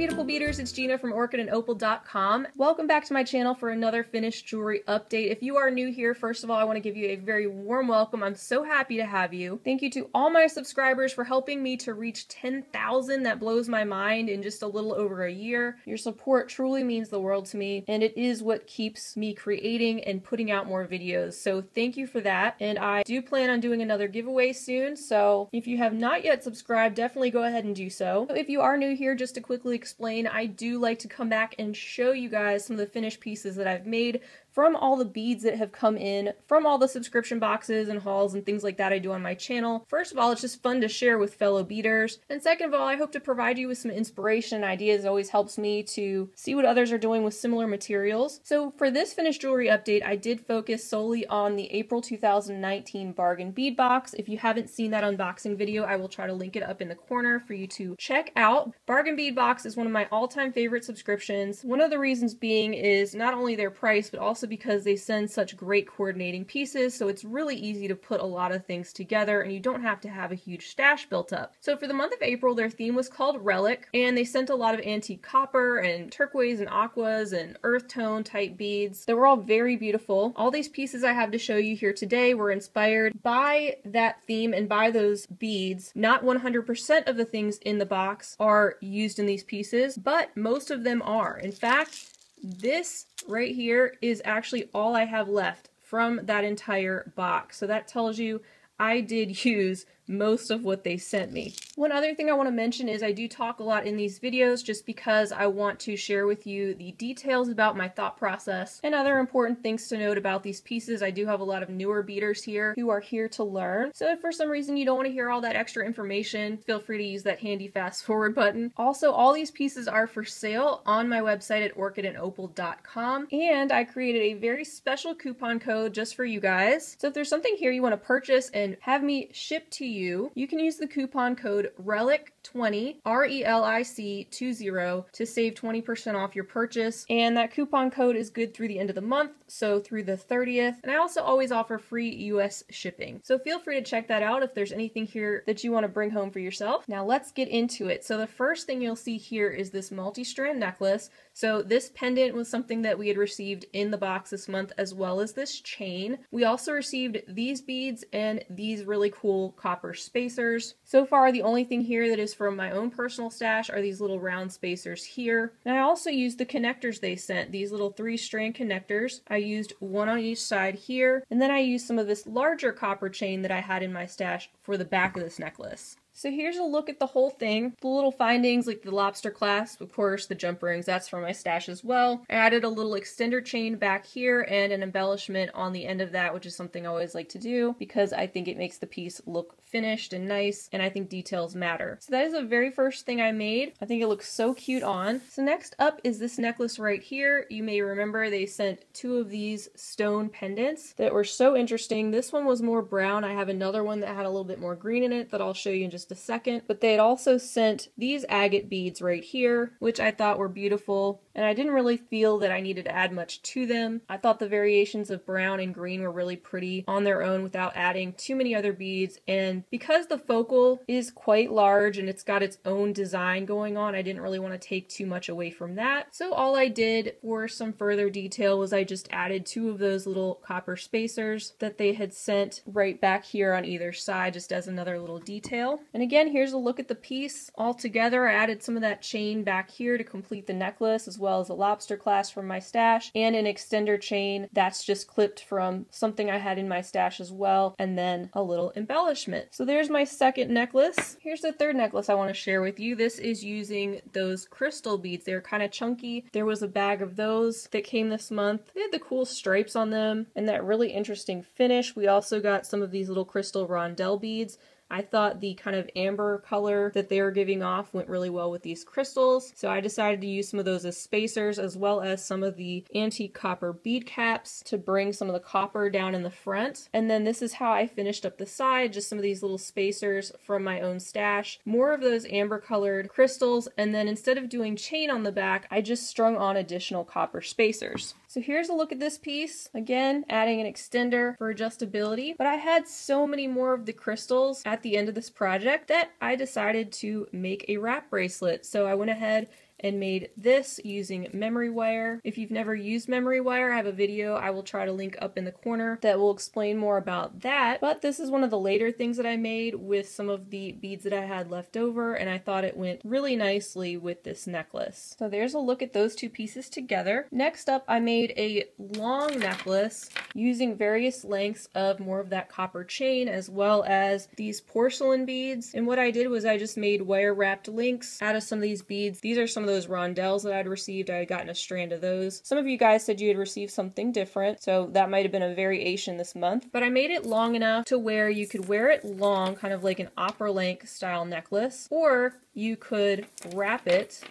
beautiful beaders, it's Gina from Orchid and Opal.com. Welcome back to my channel for another finished jewelry update. If you are new here, first of all, I want to give you a very warm welcome. I'm so happy to have you. Thank you to all my subscribers for helping me to reach 10,000. That blows my mind in just a little over a year. Your support truly means the world to me, and it is what keeps me creating and putting out more videos. So thank you for that. And I do plan on doing another giveaway soon, so if you have not yet subscribed, definitely go ahead and do so. If you are new here, just to quickly explain, I do like to come back and show you guys some of the finished pieces that I've made from all the beads that have come in, from all the subscription boxes and hauls and things like that I do on my channel. First of all, it's just fun to share with fellow beaders. And second of all, I hope to provide you with some inspiration and ideas. It always helps me to see what others are doing with similar materials. So for this finished jewelry update, I did focus solely on the April 2019 bargain bead box. If you haven't seen that unboxing video, I will try to link it up in the corner for you to check out. Bargain bead box is one of my all-time favorite subscriptions. One of the reasons being is not only their price, but also because they send such great coordinating pieces, so it's really easy to put a lot of things together and you don't have to have a huge stash built up. So for the month of April, their theme was called Relic, and they sent a lot of antique copper and turquoise and aquas and earth tone type beads that were all very beautiful. All these pieces I have to show you here today were inspired by that theme and by those beads. Not 100% of the things in the box are used in these pieces, but most of them are. In fact, this right here is actually all I have left from that entire box. So that tells you I did use most of what they sent me. One other thing I want to mention is I do talk a lot in these videos just because I want to share with you the details about my thought process and other important things to note about these pieces. I do have a lot of newer beaders here who are here to learn. So if for some reason you don't want to hear all that extra information, feel free to use that handy fast forward button. Also, all these pieces are for sale on my website at orchidandopal.com, and I created a very special coupon code just for you guys. So if there's something here you want to purchase and have me ship to you can use the coupon code RELIC20, RELIC20, to save 20% off your purchase. And that coupon code is good through the end of the month, so through the 30th. And I also always offer free US shipping. So feel free to check that out if there's anything here that you want to bring home for yourself. Now let's get into it. So the first thing you'll see here is this multi-strand necklace. So this pendant was something that we had received in the box this month, as well as this chain. We also received these beads and these really cool copper spacers. So far, the only thing here that is from my own personal stash are these little round spacers here. And I also used the connectors they sent, these little 3-strand connectors. I used one on each side here, and then I used some of this larger copper chain that I had in my stash for the back of this necklace. So here's a look at the whole thing. The little findings like the lobster clasp, of course, the jump rings, that's from my stash as well. I added a little extender chain back here and an embellishment on the end of that, which is something I always like to do because I think it makes the piece look finished and nice, and I think details matter. So that is the very first thing I made. I think it looks so cute on. So next up is this necklace right here. You may remember they sent 2 of these stone pendants that were so interesting. This one was more brown. I have another one that had a little bit more green in it that I'll show you in just a second, but they had also sent these agate beads right here, which I thought were beautiful, and I didn't really feel that I needed to add much to them. I thought the variations of brown and green were really pretty on their own without adding too many other beads, and because the focal is quite large and it's got its own design going on, I didn't really want to take too much away from that. So all I did for some further detail was I just added 2 of those little copper spacers that they had sent right back here on either side, just as another little detail. And again, here's a look at the piece all together. I added some of that chain back here to complete the necklace, as well as a lobster clasp from my stash and an extender chain that's just clipped from something I had in my stash as well, and then a little embellishment. So there's my second necklace. Here's the third necklace I want to share with you. This is using those crystal beads. They're kind of chunky. There was a bag of those that came this month. They had the cool stripes on them and that really interesting finish. We also got some of these little crystal rondelle beads. I thought the kind of amber color that they were giving off went really well with these crystals, so I decided to use some of those as spacers, as well as some of the antique copper bead caps to bring some of the copper down in the front. And then this is how I finished up the side, just some of these little spacers from my own stash, more of those amber colored crystals, and then instead of doing chain on the back, I just strung on additional copper spacers. So here's a look at this piece. Again, adding an extender for adjustability, but I had so many more of the crystals at the end of this project that I decided to make a wrap bracelet. So I went ahead and made this using memory wire. If you've never used memory wire, I have a video I will try to link up in the corner that will explain more about that. But this is one of the later things that I made with some of the beads that I had left over, and I thought it went really nicely with this necklace. So there's a look at those two pieces together. Next up, I made a long necklace using various lengths of more of that copper chain as well as these porcelain beads. And what I did was I just made wire wrapped links out of some of these beads. These are some of those rondelles that I'd received. I had gotten a strand of those. Some of you guys said you had received something different, so that might have been a variation this month. But I made it long enough to where you could wear it long, kind of like an opera length style necklace, or you could wrap it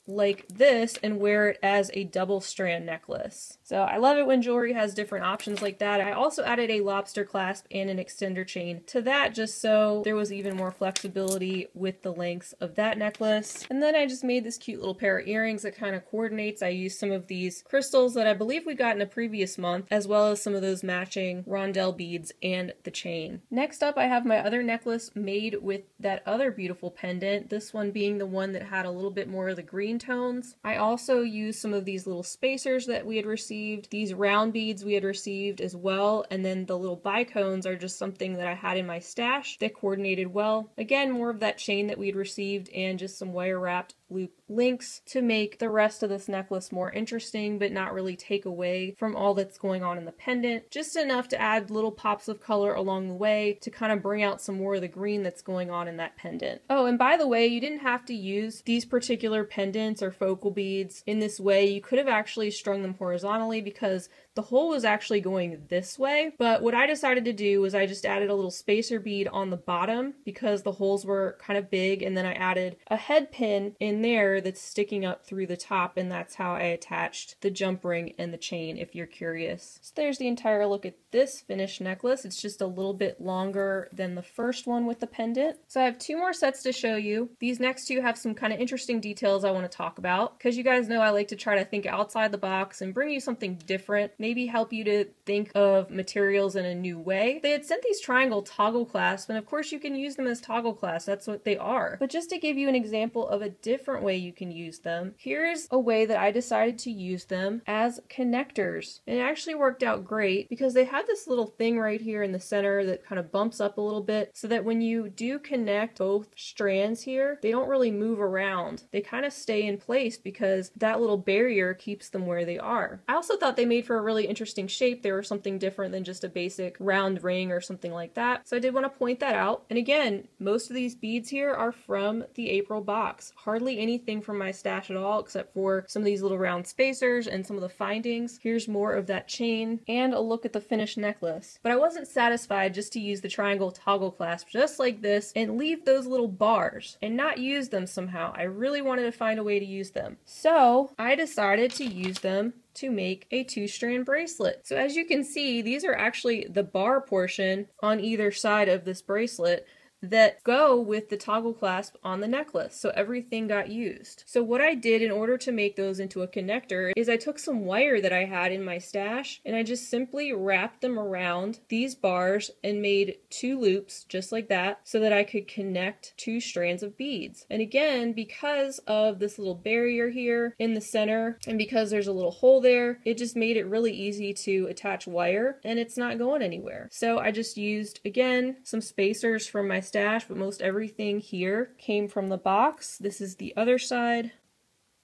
like this and wear it as a double strand necklace. So I love it when jewelry has different options like that. I also added a lobster clasp and an extender chain to that just so there was even more flexibility with the lengths of that necklace. And then I just made this cute little pair of earrings that kind of coordinates. I used some of these crystals that I believe we got in a previous month, as well as some of those matching rondelle beads and the chain. Next up, I have my other necklace made with that other beautiful pendant, this one being the one that had a little bit more of the green tones. I also used some of these little spacers that we had received. These round beads we had received as well, and then the little bicones are just something that I had in my stash that coordinated well. Again, more of that chain that we had received and just some wire wrapped loop links to make the rest of this necklace more interesting but not really take away from all that's going on in the pendant. Just enough to add little pops of color along the way to kind of bring out some more of the green that's going on in that pendant. Oh, and by the way, you didn't have to use these particular pendants or focal beads in this way. You could have actually strung them horizontally because the hole was actually going this way, but what I decided to do was I just added a little spacer bead on the bottom because the holes were kind of big, and then I added a head pin in there that's sticking up through the top, and that's how I attached the jump ring and the chain, if you're curious. So there's the entire look at this finished necklace. It's just a little bit longer than the first one with the pendant. So I have two more sets to show you. These next two have some kind of interesting details I want to talk about, because you guys know I like to try to think outside the box and bring you something different, maybe help you to think of materials in a new way. They had sent these triangle toggle clasps, and of course you can use them as toggle clasps, that's what they are. But just to give you an example of a different way you can use them, here's a way that I decided to use them as connectors. And it actually worked out great because they had this little thing right here in the center that kind of bumps up a little bit so that when you do connect both strands here, they don't really move around. They kind of stay in place because that little barrier keeps them where they are. I also thought they made for a really interesting shape. They were something different than just a basic round ring or something like that. So I did want to point that out. And again, most of these beads here are from the April box. Hardly anything from my stash at all except for some of these little round spacers and some of the findings. Here's more of that chain and a look at the finished necklace. But I wasn't satisfied just to use the triangle toggle clasp just like this and leave those little bars and not use them somehow. I really wanted to find a way to use them. So I decided to use them to make a 2-strand bracelet. So as you can see, these are actually the bar portion on either side of this bracelet that go with the toggle clasp on the necklace. So everything got used. So what I did in order to make those into a connector is I took some wire that I had in my stash and I just simply wrapped them around these bars and made 2 loops just like that so that I could connect 2 strands of beads. And again, because of this little barrier here in the center and because there's a little hole there, it just made it really easy to attach wire and it's not going anywhere. So I just used, again, some spacers from my stash, but most everything here came from the box. This is the other side.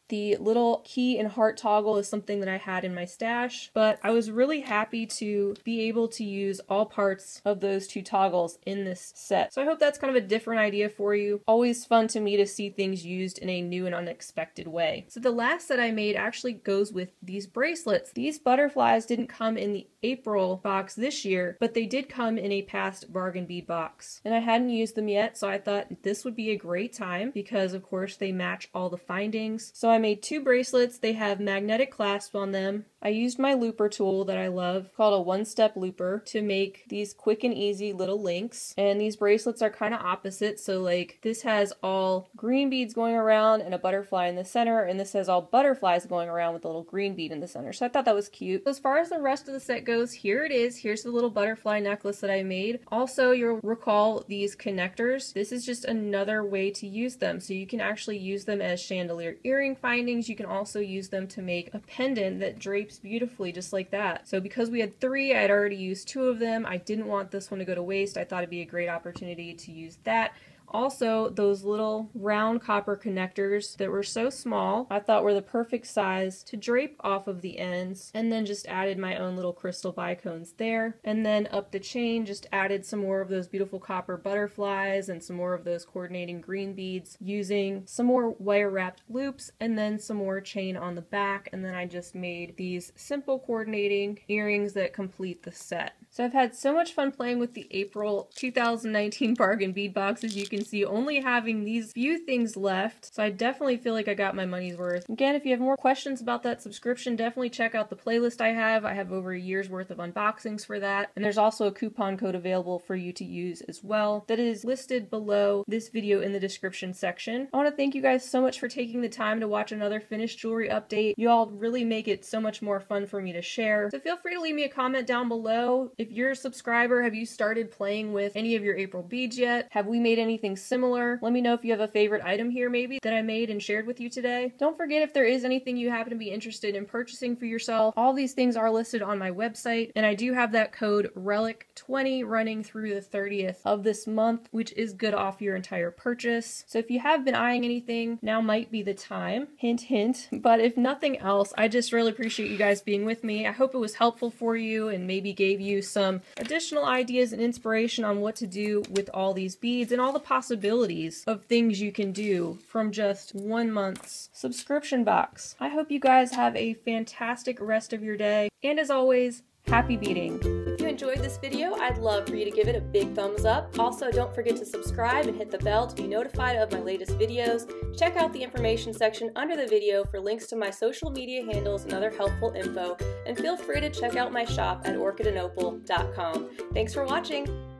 The little key and heart toggle is something that I had in my stash, but I was really happy to be able to use all parts of those 2 toggles in this set. So I hope that's kind of a different idea for you. Always fun to me to see things used in a new and unexpected way. So the last set I made actually goes with these bracelets. These butterflies didn't come in the April box this year, but they did come in a past bargain bead box. And I hadn't used them yet, so I thought this would be a great time because of course they match all the findings. So I made 2 bracelets. They have magnetic clasps on them. I used my looper tool that I love, called a one-step looper, to make these quick and easy little links. And these bracelets are kind of opposite, so like this has all green beads going around and a butterfly in the center, and this has all butterflies going around with a little green bead in the center. So I thought that was cute. As far as the rest of the set goes, here it is. Here's the little butterfly necklace that I made. Also, you'll recall these connectors. This is just another way to use them. So you can actually use them as chandelier earring findings. You can also use them to make a pendant that drapes beautifully just like that. So because we had 3, I'd already used 2 of them. I didn't want this one to go to waste. I thought it'd be a great opportunity to use that. Also, those little round copper connectors that were so small, I thought were the perfect size to drape off of the ends, and then just added my own little crystal bicones there. And then up the chain, just added some more of those beautiful copper butterflies and some more of those coordinating green beads using some more wire wrapped loops and then some more chain on the back. And then I just made these simple coordinating earrings that complete the set. So I've had so much fun playing with the April 2019 bargain bead box. As you can see, only having these few things left. So I definitely feel like I got my money's worth. Again, if you have more questions about that subscription, definitely check out the playlist I have. I have over a year's worth of unboxings for that. And there's also a coupon code available for you to use as well that is listed below this video in the description section. I want to thank you guys so much for taking the time to watch another finished jewelry update. You all really make it so much more fun for me to share. So feel free to leave me a comment down below. If you're a subscriber, have you started playing with any of your April beads yet? Have we made anything similar? Let me know if you have a favorite item here maybe that I made and shared with you today. Don't forget, if there is anything you happen to be interested in purchasing for yourself, all these things are listed on my website, and I do have that code RELIC20 running through the 30th of this month, which is good off your entire purchase. So if you have been eyeing anything, now might be the time. Hint, hint. But if nothing else, I just really appreciate you guys being with me. I hope it was helpful for you and maybe gave you some additional ideas and inspiration on what to do with all these beads and all the possibilities of things you can do from just 1 month's subscription box. I hope you guys have a fantastic rest of your day, and as always, happy beading. If you enjoyed this video, I'd love for you to give it a big thumbs up. Also, don't forget to subscribe and hit the bell to be notified of my latest videos. Check out the information section under the video for links to my social media handles and other helpful info, and feel free to check out my shop at orchidandopal.com. Thanks for watching!